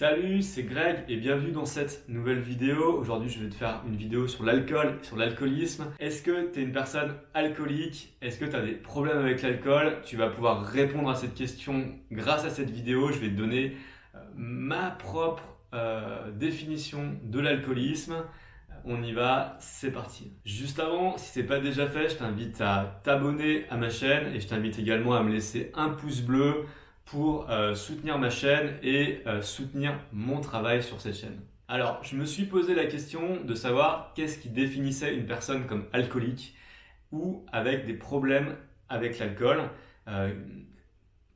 Salut, c'est Greg et bienvenue dans cette nouvelle vidéo. Aujourd'hui, je vais te faire une vidéo sur l'alcool, sur l'alcoolisme. Est-ce que tu es une personne alcoolique? Est-ce que tu as des problèmes avec l'alcool? Tu vas pouvoir répondre à cette question grâce à cette vidéo. Je vais te donner ma propre définition de l'alcoolisme. On y va, c'est parti. Juste avant, si ce n'est pas déjà fait, je t'invite à t'abonner à ma chaîne et je t'invite également à me laisser un pouce bleu pour soutenir ma chaîne et soutenir mon travail sur cette chaîne. Alors, je me suis posé la question de savoir qu'est-ce qui définissait une personne comme alcoolique ou avec des problèmes avec l'alcool. Euh,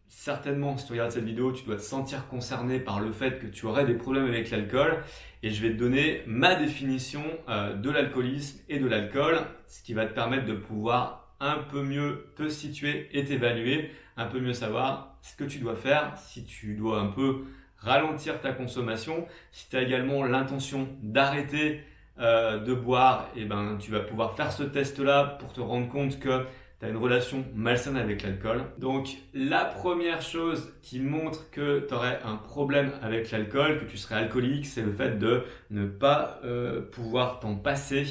Certainement, si tu regardes cette vidéo, tu dois te sentir concerné par le fait que tu aurais des problèmes avec l'alcool et je vais te donner ma définition de l'alcoolisme et de l'alcool, ce qui va te permettre de pouvoir un peu mieux te situer et t'évaluer, un peu mieux savoir ce que tu dois faire, si tu dois un peu ralentir ta consommation, si tu as également l'intention d'arrêter de boire, et ben, tu vas pouvoir faire ce test-là pour te rendre compte que tu as une relation malsaine avec l'alcool. Donc la première chose qui montre que tu aurais un problème avec l'alcool, que tu serais alcoolique, c'est le fait de ne pas pouvoir t'en passer.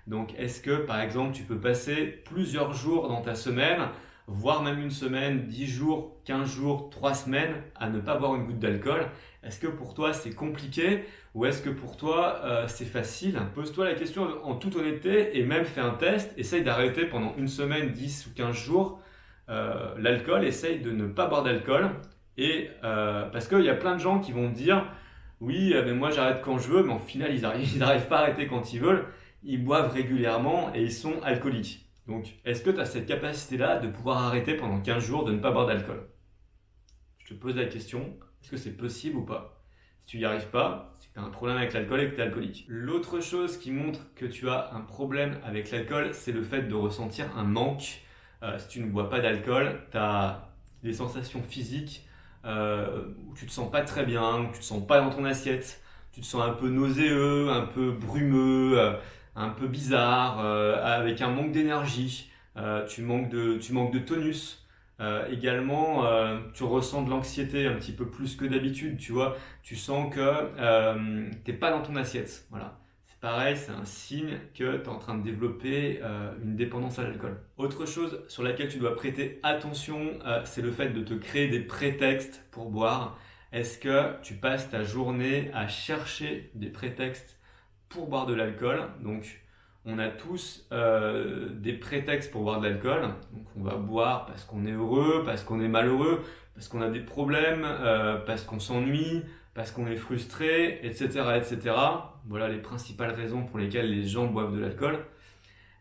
Donc est-ce que par exemple tu peux passer plusieurs jours dans ta semaine, voire même une semaine, 10 jours, 15 jours, 3 semaines à ne pas boire une goutte d'alcool? Est-ce que pour toi c'est compliqué ou est-ce que pour toi c'est facile? Pose-toi la question en toute honnêteté et même fais un test. Essaye d'arrêter pendant une semaine, 10 ou 15 jours l'alcool. Essaye de ne pas boire d'alcool. Et parce qu'il y a plein de gens qui vont te dire oui, mais moi j'arrête quand je veux, mais au final ils n'arrivent pas à arrêter quand ils veulent. Ils boivent régulièrement et ils sont alcooliques. Donc est-ce que tu as cette capacité-là de pouvoir arrêter pendant 15 jours de ne pas boire d'alcool? Je te pose la question, est-ce que c'est possible ou pas? Si tu n'y arrives pas, c'est que tu as un problème avec l'alcool et que tu es alcoolique. L'autre chose qui montre que tu as un problème avec l'alcool, c'est le fait de ressentir un manque. Si tu ne bois pas d'alcool, tu as des sensations physiques où tu te sens pas très bien, où tu te sens pas dans ton assiette, tu te sens un peu nauséeux, un peu brumeux, un peu bizarre, avec un manque d'énergie, tu manques de tonus. Également, tu ressens de l'anxiété un petit peu plus que d'habitude, tu vois. Tu sens que t'es pas dans ton assiette. Voilà. C'est pareil, c'est un signe que tu es en train de développer une dépendance à l'alcool. Autre chose sur laquelle tu dois prêter attention, c'est le fait de te créer des prétextes pour boire. Est-ce que tu passes ta journée à chercher des prétextes pour boire de l'alcool? Donc, on a tous des prétextes pour boire de l'alcool. Donc on va boire parce qu'on est heureux, parce qu'on est malheureux, parce qu'on a des problèmes, parce qu'on s'ennuie, parce qu'on est frustré, etc., etc. Voilà les principales raisons pour lesquelles les gens boivent de l'alcool.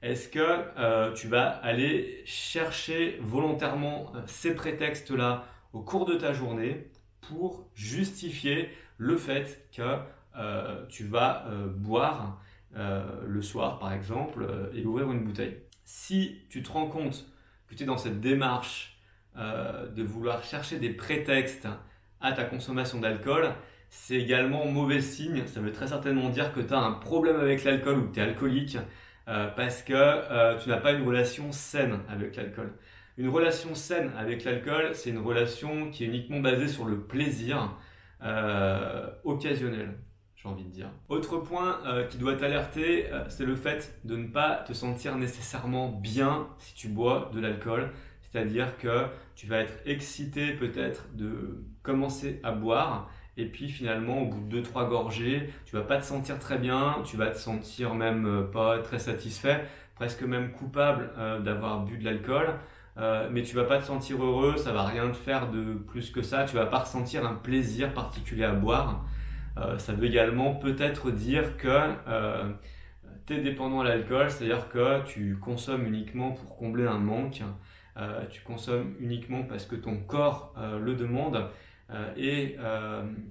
Est-ce que tu vas aller chercher volontairement ces prétextes-là au cours de ta journée pour justifier le fait que tu vas boire le soir par exemple et ouvrir une bouteille? Si tu te rends compte que tu es dans cette démarche de vouloir chercher des prétextes à ta consommation d'alcool, c'est également mauvais signe. Ça veut très certainement dire que tu as un problème avec l'alcool ou que tu es alcoolique parce que tu n'as pas une relation saine avec l'alcool. Une relation saine avec l'alcool, c'est une relation qui est uniquement basée sur le plaisir occasionnel, j'ai envie de dire. Autre point qui doit t'alerter, c'est le fait de ne pas te sentir nécessairement bien si tu bois de l'alcool. C'est-à-dire que tu vas être excité peut-être de commencer à boire et puis finalement au bout de 2-3 gorgées, tu vas pas te sentir très bien, tu vas te sentir même pas très satisfait, presque même coupable d'avoir bu de l'alcool. Mais tu vas pas te sentir heureux, ça va rien te faire de plus que ça, tu vas pas ressentir un plaisir particulier à boire. Ça veut également peut-être dire que tu es dépendant à l'alcool, c'est-à-dire que tu consommes uniquement pour combler un manque, tu consommes uniquement parce que ton corps le demande et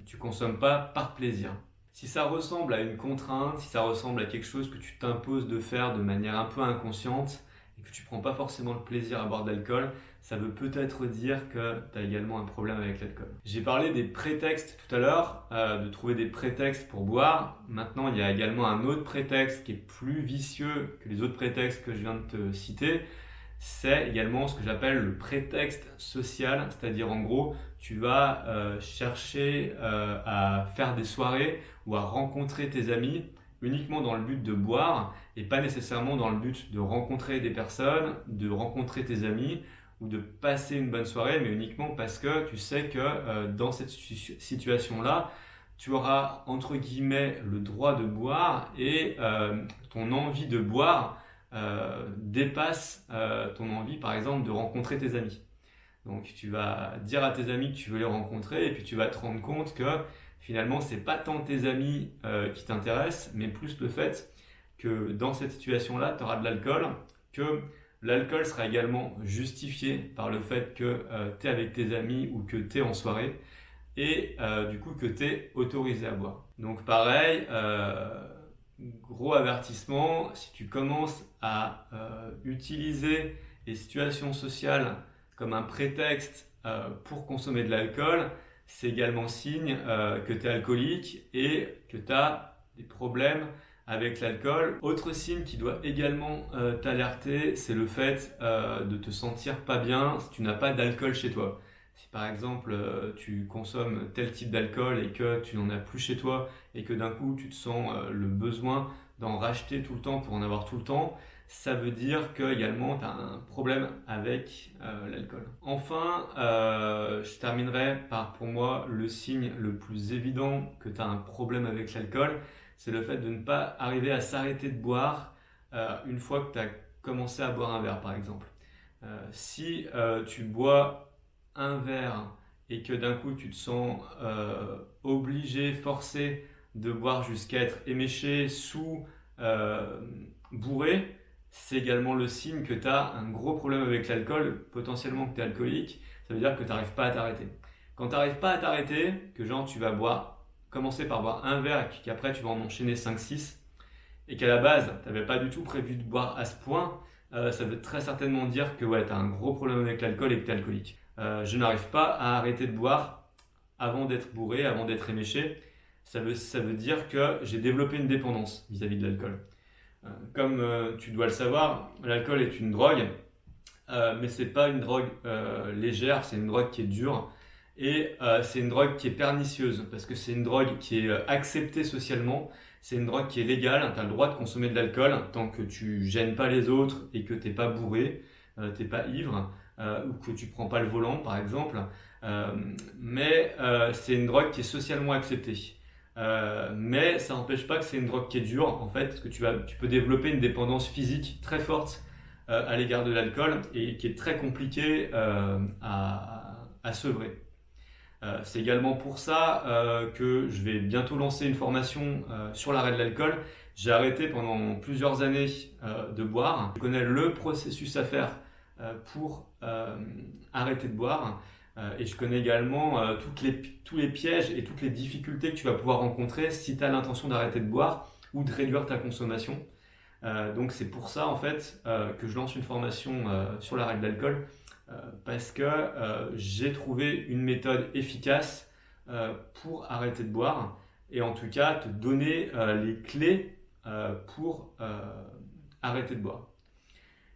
tu consommes pas par plaisir. Si ça ressemble à une contrainte, si ça ressemble à quelque chose que tu t'imposes de faire de manière un peu inconsciente et que tu prends pas forcément le plaisir à boire de l'alcool, ça veut peut-être dire que tu as également un problème avec l'alcool. J'ai parlé des prétextes tout à l'heure, de trouver des prétextes pour boire. Maintenant, il y a également un autre prétexte qui est plus vicieux que les autres prétextes que je viens de te citer. C'est également ce que j'appelle le prétexte social, c'est-à-dire en gros, tu vas chercher à faire des soirées ou à rencontrer tes amis uniquement dans le but de boire et pas nécessairement dans le but de rencontrer des personnes, de rencontrer tes amis ou de passer une bonne soirée, mais uniquement parce que tu sais que dans cette situation-là, tu auras entre guillemets le droit de boire et ton envie de boire dépasse ton envie par exemple de rencontrer tes amis. Donc tu vas dire à tes amis que tu veux les rencontrer et puis tu vas te rendre compte que finalement c'est pas tant tes amis qui t'intéressent, mais plus le fait que dans cette situation-là, tu auras de l'alcool, que l'alcool sera également justifié par le fait que tu es avec tes amis ou que tu es en soirée et du coup que tu es autorisé à boire. Donc pareil, gros avertissement, si tu commences à utiliser les situations sociales comme un prétexte pour consommer de l'alcool, c'est également signe que tu es alcoolique et que tu as des problèmes avec l'alcool. Autre signe qui doit également t'alerter, c'est le fait de te sentir pas bien si tu n'as pas d'alcool chez toi. Si par exemple tu consommes tel type d'alcool et que tu n'en as plus chez toi et que d'un coup tu te sens le besoin d'en racheter tout le temps pour en avoir tout le temps, ça veut dire que également tu as un problème avec l'alcool. Enfin, je terminerai par pour moi le signe le plus évident que tu as un problème avec l'alcool, c'est le fait de ne pas arriver à s'arrêter de boire une fois que tu as commencé à boire un verre par exemple. Si tu bois un verre et que d'un coup tu te sens obligé, forcé de boire jusqu'à être éméché, sous, bourré, c'est également le signe que tu as un gros problème avec l'alcool, potentiellement que tu es alcoolique, ça veut dire que tu n'arrives pas à t'arrêter. Quand tu n'arrives pas à t'arrêter, que genre tu vas commencer par boire un verre et qu'après tu vas en enchaîner 5-6, et qu'à la base tu n'avais pas du tout prévu de boire à ce point, ça veut très certainement dire que ouais, tu as un gros problème avec l'alcool et que tu es alcoolique. Je n'arrive pas à arrêter de boire avant d'être bourré, avant d'être éméché. Ça veut dire que j'ai développé une dépendance vis-à-vis de l'alcool. Comme tu dois le savoir, l'alcool est une drogue, mais c'est pas une drogue légère, c'est une drogue qui est dure et c'est une drogue qui est pernicieuse parce que c'est une drogue qui est acceptée socialement, c'est une drogue qui est légale, tu as le droit de consommer de l'alcool tant que tu gênes pas les autres et que t'es pas bourré, t'es pas ivre ou que tu prends pas le volant par exemple, mais c'est une drogue qui est socialement acceptée. Mais ça n'empêche pas que c'est une drogue qui est dure en fait, parce que tu peux développer une dépendance physique très forte à l'égard de l'alcool et qui est très compliquée à sevrer. C'est également pour ça que je vais bientôt lancer une formation sur l'arrêt de l'alcool. J'ai arrêté pendant plusieurs années de boire. Je connais le processus à faire pour arrêter de boire. Et je connais également tous les pièges et toutes les difficultés que tu vas pouvoir rencontrer si tu as l'intention d'arrêter de boire ou de réduire ta consommation. Donc c'est pour ça en fait que je lance une formation sur l'arrêt de l'alcool parce que j'ai trouvé une méthode efficace pour arrêter de boire et en tout cas te donner les clés pour arrêter de boire.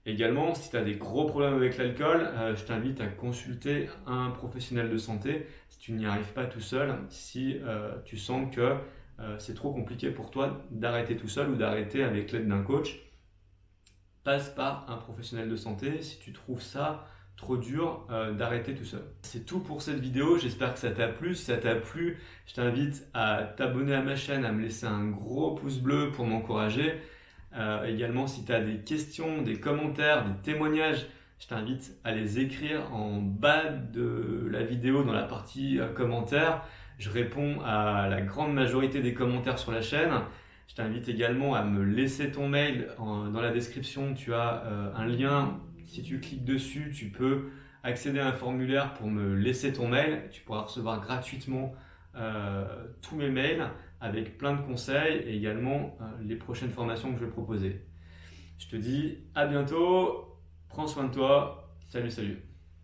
Également, si tu as des gros problèmes avec l'alcool, je t'invite à consulter un professionnel de santé si tu n'y arrives pas tout seul, si tu sens que c'est trop compliqué pour toi d'arrêter tout seul ou d'arrêter avec l'aide d'un coach. Passe par un professionnel de santé si tu trouves ça trop dur d'arrêter tout seul. C'est tout pour cette vidéo, j'espère que ça t'a plu. Si ça t'a plu, je t'invite à t'abonner à ma chaîne, à me laisser un gros pouce bleu pour m'encourager. Également, si tu as des questions, des commentaires, des témoignages, je t'invite à les écrire en bas de la vidéo dans la partie commentaires. Je réponds à la grande majorité des commentaires sur la chaîne. Je t'invite également à me laisser ton mail. Dans la description, tu as un lien. Si tu cliques dessus, tu peux accéder à un formulaire pour me laisser ton mail. Tu pourras recevoir gratuitement tous mes mails avec plein de conseils et également les prochaines formations que je vais proposer. Je te dis à bientôt, prends soin de toi, salut.